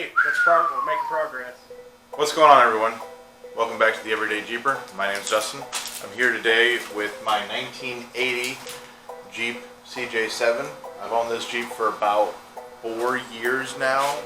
Hey, we're making progress. What's going on, everyone? Welcome back to the Everyday Jeeper. My name's Justin. I'm here today with my 1980 Jeep CJ7. I've owned this Jeep for about 4 years now.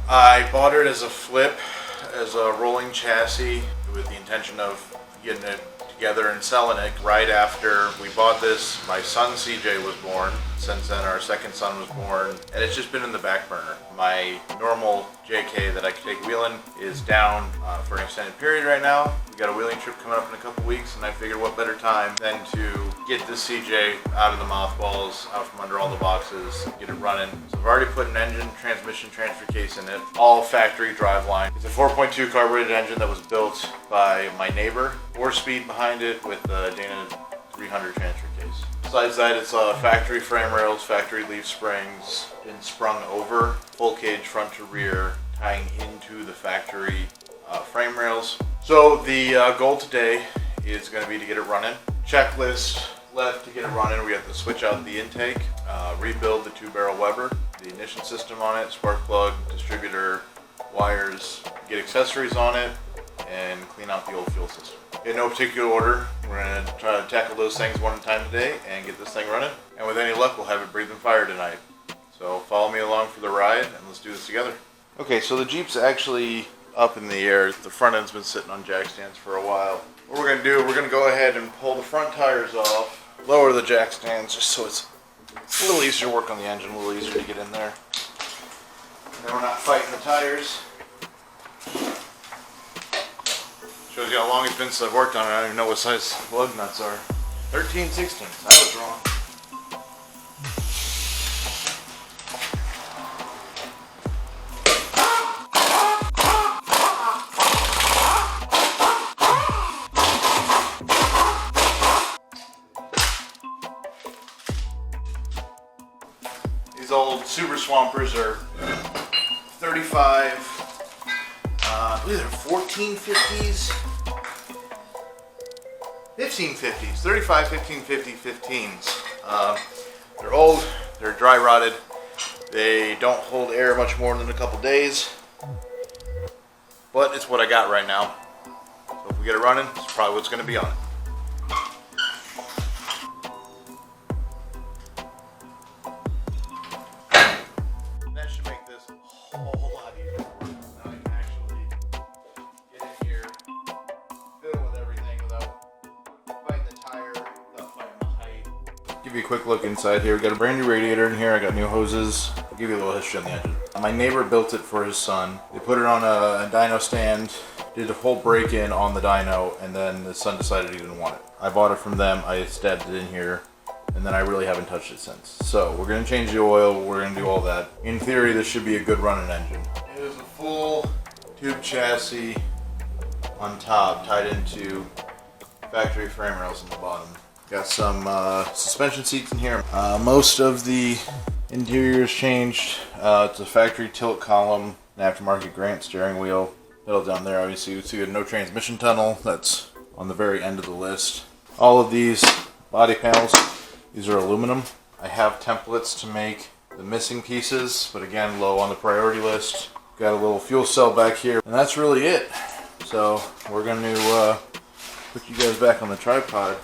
I bought it as a flip, as a rolling chassis, with the intention of getting it together and selling it right after we bought this. My son CJ was born. Since then, our second son was born, and it's just been in the back burner. My normal JK that I could take wheeling is down for an extended period right now. We got a wheeling trip coming up in a couple weeks, and I figured what better time than to get this CJ out of the mothballs, out from under all the boxes, get it running. So I've already put an engine, transmission, transfer case in it, all factory driveline. It's a 4.2 carbureted engine that was built by my neighbor. 4-speed behind it with a Dana 300 transfer case. Besides that, it's factory frame rails, factory leaf springs, been sprung over, full cage front to rear, tying into the factory frame rails. So the goal today is going to be to get it running. Checklist left to get it running. We have to switch out the intake, rebuild the 2-barrel Weber, the ignition system on it, spark plug, distributor, wires, get accessories on it, and clean out the old fuel system. In no particular order, we're going to try to tackle those things one at a time today and get this thing running. And with any luck, we'll have it breathing fire tonight. So follow me along for the ride, and let's do this together. Okay, so the Jeep's actually up in the air. The front end's been sitting on jack stands for a while. What we're going to do, we're going to go ahead and pull the front tires off, lower the jack stands just so it's a little easier to work on the engine, a little easier to get in there. And then we're not fighting the tires. Shows you how long it's been since I've worked on it. I don't even know what size lug nuts are. 13/16. I was wrong. These old Super Swampers are 35. I believe they're 1450s, 1550s, 35, 1550, 15s. They're old, they're dry rotted, they don't hold air much more than a couple days, but it's what I got right now. So if we get it running, it's probably what's going to be on it. That should make this a whole lot easier. Give you a quick look inside here. We got a brand new radiator in here. I got new hoses. I'll give you a little history on the engine. My neighbor built it for his son. They put it on a dyno stand, did a whole break-in on the dyno, and then the son decided he didn't want it. I bought it from them. I stabbed it in here, and then I really haven't touched it since. So we're gonna change the oil. We're gonna do all that. In theory, this should be a good running engine. It is a full tube chassis on top, tied into factory frame rails on the bottom. Got some suspension seats in here. Most of the interior is changed. It's a factory tilt column, an aftermarket Grant steering wheel. Middle down there, obviously you see a no transmission tunnel. That's on the very end of the list. All of these body panels, these are aluminum. I have templates to make the missing pieces, but again, low on the priority list. Got a little fuel cell back here, and that's really it. So we're going to put you guys back on the tripod.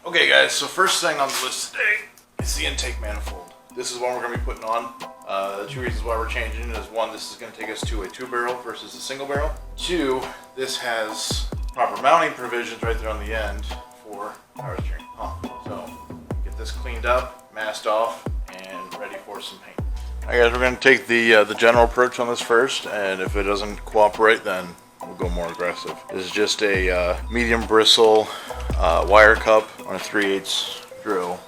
Okay guys, so first thing on the list today is the intake manifold. This is one we're going to be putting on. The two reasons why we're changing it is one, this is going to take us to a 2-barrel versus a single barrel. 2, this has proper mounting provisions right there on the end for power steering pump. So get this cleaned up, masked off, and ready for some paint. Alright guys, we're going to take the general approach on this first, and if it doesn't cooperate, then we'll go more aggressive. This is just a medium bristle wire cup on a 3/8 drill.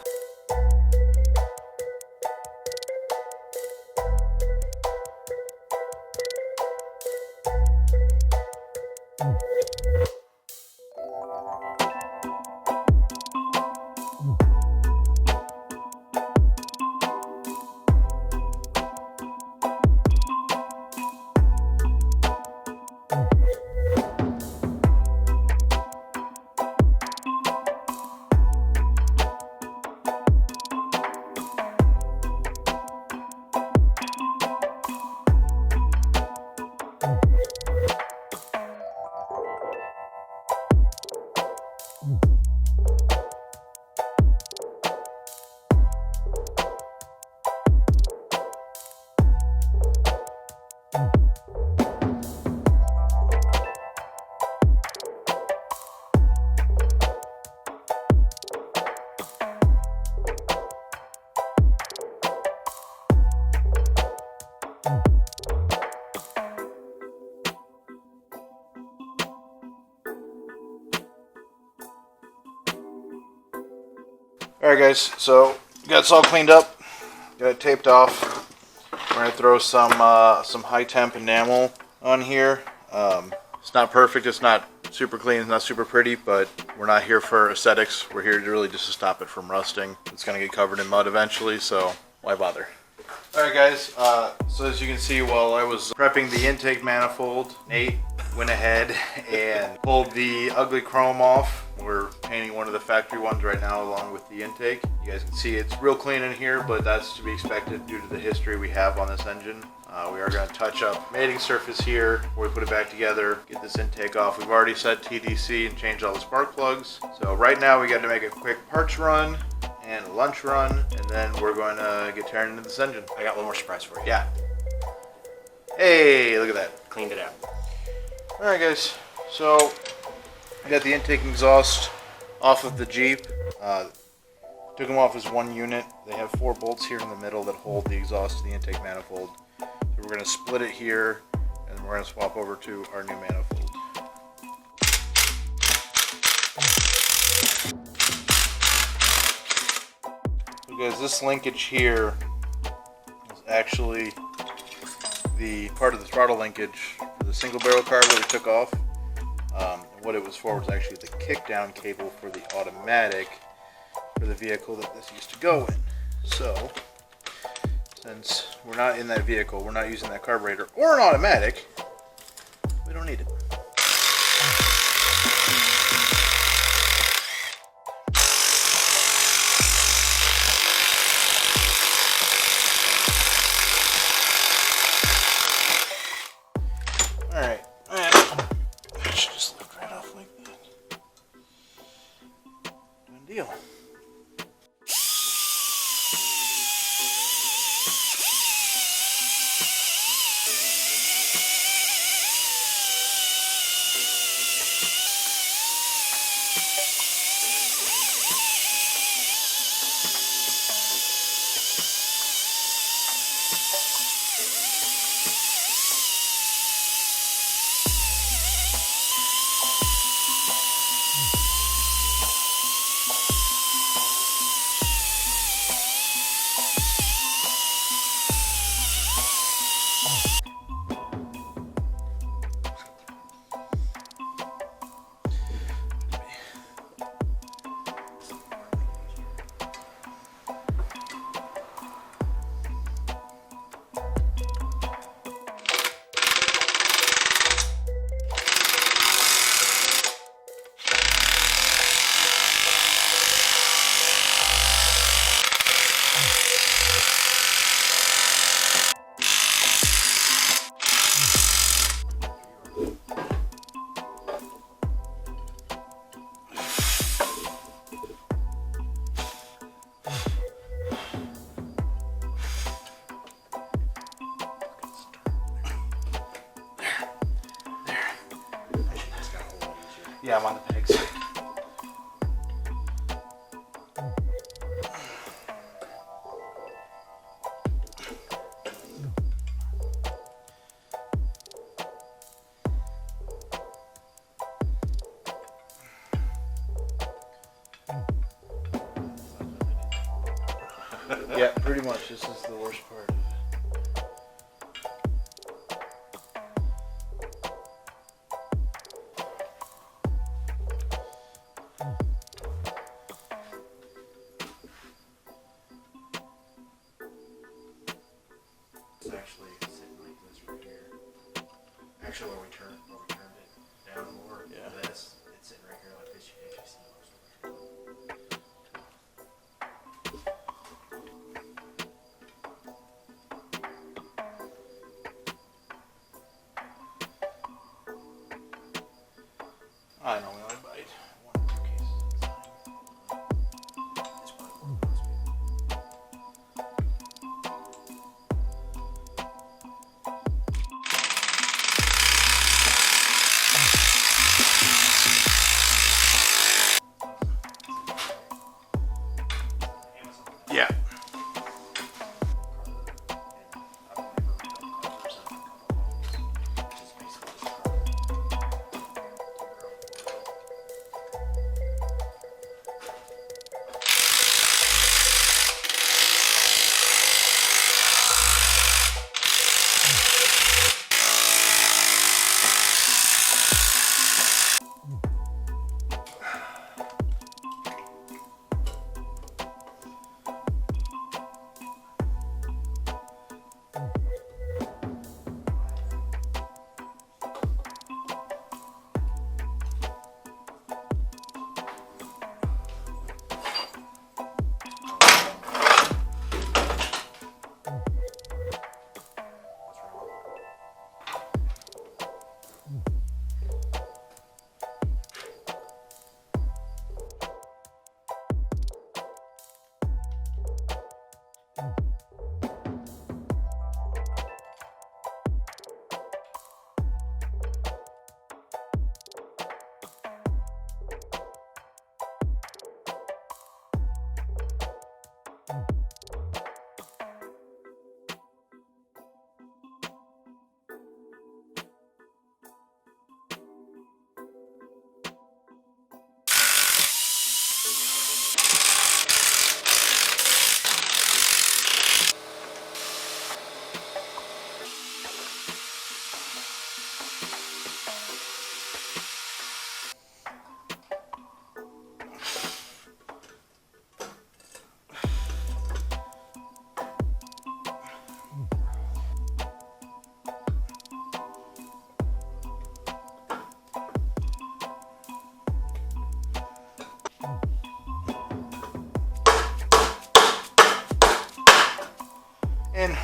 Alright guys, so got this all cleaned up, got it taped off. We're going to throw some high temp enamel on here. It's not perfect, it's not super clean, it's not super pretty, but we're not here for aesthetics. We're here to really just to stop it from rusting. It's going to get covered in mud eventually, so why bother? Alright guys, so as you can see, while I was prepping the intake manifold, Nate went ahead and pulled the ugly chrome off. We're painting one of the factory ones right now along with the intake. You guys can see it's real clean in here, but that's to be expected due to the history we have on this engine. We are going to touch up mating surface here before we put it back together, get this intake off. We've already set TDC and changed all the spark plugs. So right now we got to make a quick parts run and a lunch run, and then we're going to get tearing into this engine. I got one more surprise for you. Yeah. Hey, look at that. Cleaned it out. Alright guys, so I got the intake and exhaust off of the Jeep. Took them off as one unit. They have 4 bolts here in the middle that hold the exhaust to the intake manifold. So we're going to split it here, and we're going to swap over to our new manifold. So guys, this linkage here is actually the part of the throttle linkage for the single barrel carb that we took off. And what it was for was actually the kick down cable for the automatic for the vehicle that this used to go in. So since we're not in that vehicle, we're not using that carburetor or an automatic, we don't need it. Alright, that should just lift right off like that. Done deal. Yeah, I'm on the pegs. Yeah, pretty much. This is the worst part. It's actually sitting like this right here. Actually, when we turned it down more, Yeah. this, it's sitting right here like this. You can actually see most of it. I know, we only bite 1 or 2 cases at a time. It's probably more than most people. Yeah. And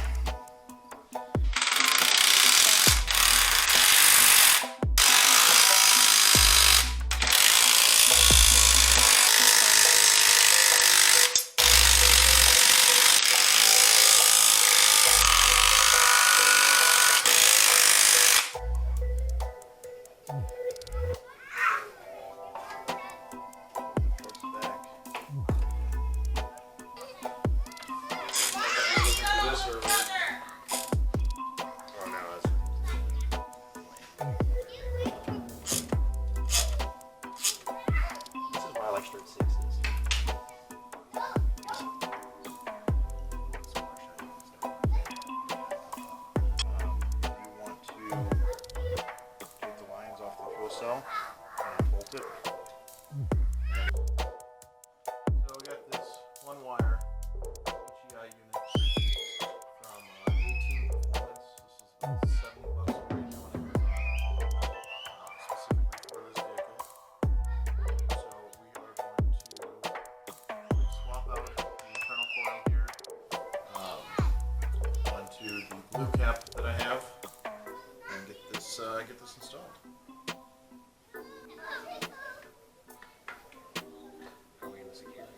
Oh no, this is why I like straight sixes. you want to take the lines off the fuel cell and bolt it. So we got this one wire HEI unit from 18 Performance. This is about $70 on Amazon, specifically for this vehicle. So we are going to swap out the internal coil here onto the blue cap that I have and get this installed. Are we gonna secure it?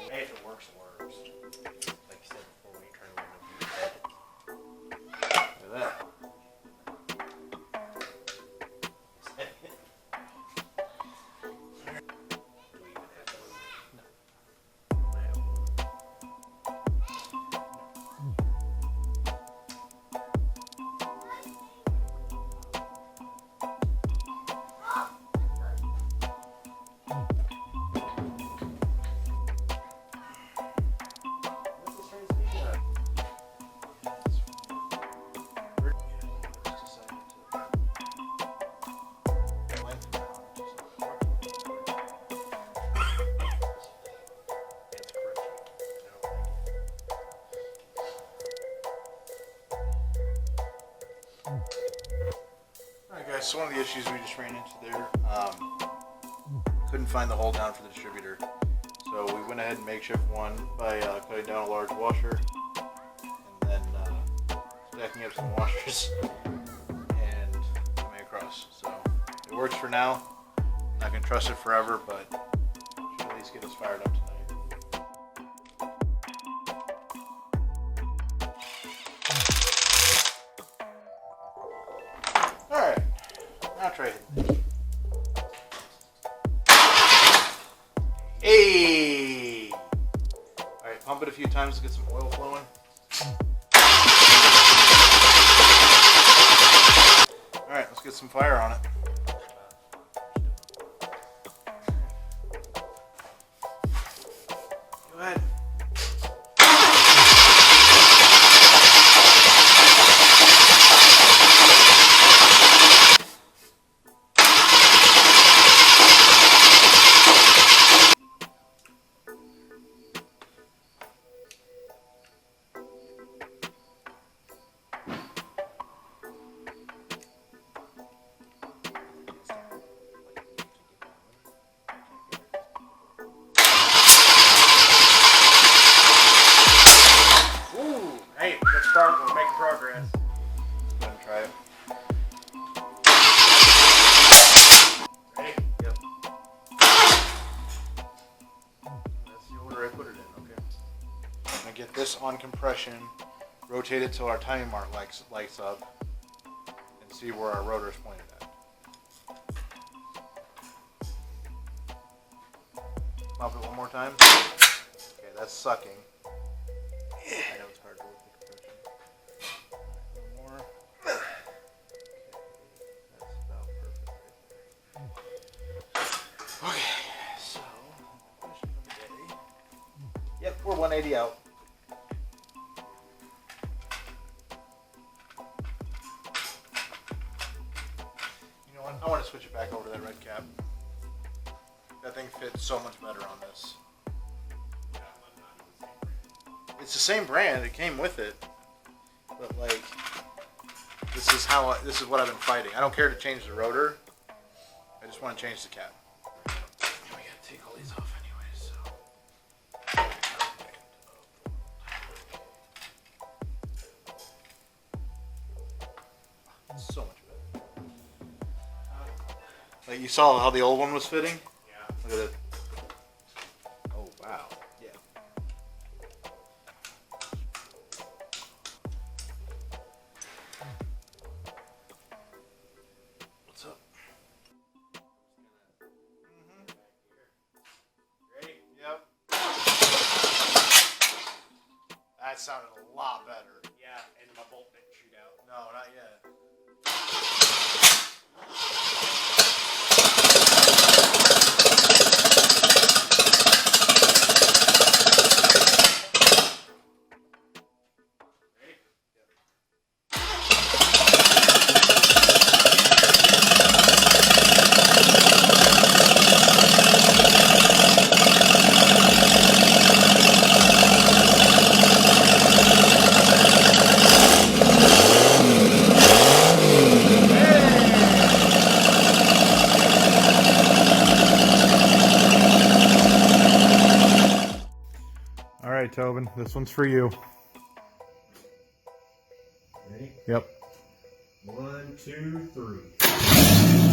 Hey, if it works, it works. Like you said before, when you turn the window, you head. Look at that. Do we even have one? What's this transmission at? It's crunchy. I don't like it. Alright guys, so one of the issues we just ran into there, couldn't find the hole down for the distributor. So we went ahead and makeshift one by cutting down a large washer and then stacking up some washers and coming across. So it works for now. Not gonna trust it forever, but should at least get us fired up tonight. Alright, now try hitting. Hey! Alright, pump it a few times to get some oil flowing. Alright, let's get some fire on it. Go ahead. progress. Go ahead and try it. Ready? Yep. That's the order I put it in, okay. I'm gonna get this on compression, rotate it till our timing mark lights up, and see where our rotor is pointed at. Pump it one more time. Okay, that's sucking. I know it's hard to work the compression. A little more. Okay, that's about perfect right there. Okay, so question of the day. Yep, we're 180 out. You know what? I want to switch it back over to that red cap. That thing fits so much better on this. It's the same brand. It came with it, but like, this is what I've been fighting. I don't care to change the rotor. I just want to change the cap. And we gotta take all these off anyway, so. It's so much better. Like you saw how the old one was fitting? Yeah. Look at it. Oh wow. Yeah. What's up? Ready? Yep. That sounded a lot better. Yeah, and my bolt didn't shoot out. No, not yet. Ready? All right, Tobin, this one's for you. Ready? Yep. 1, 2, 3.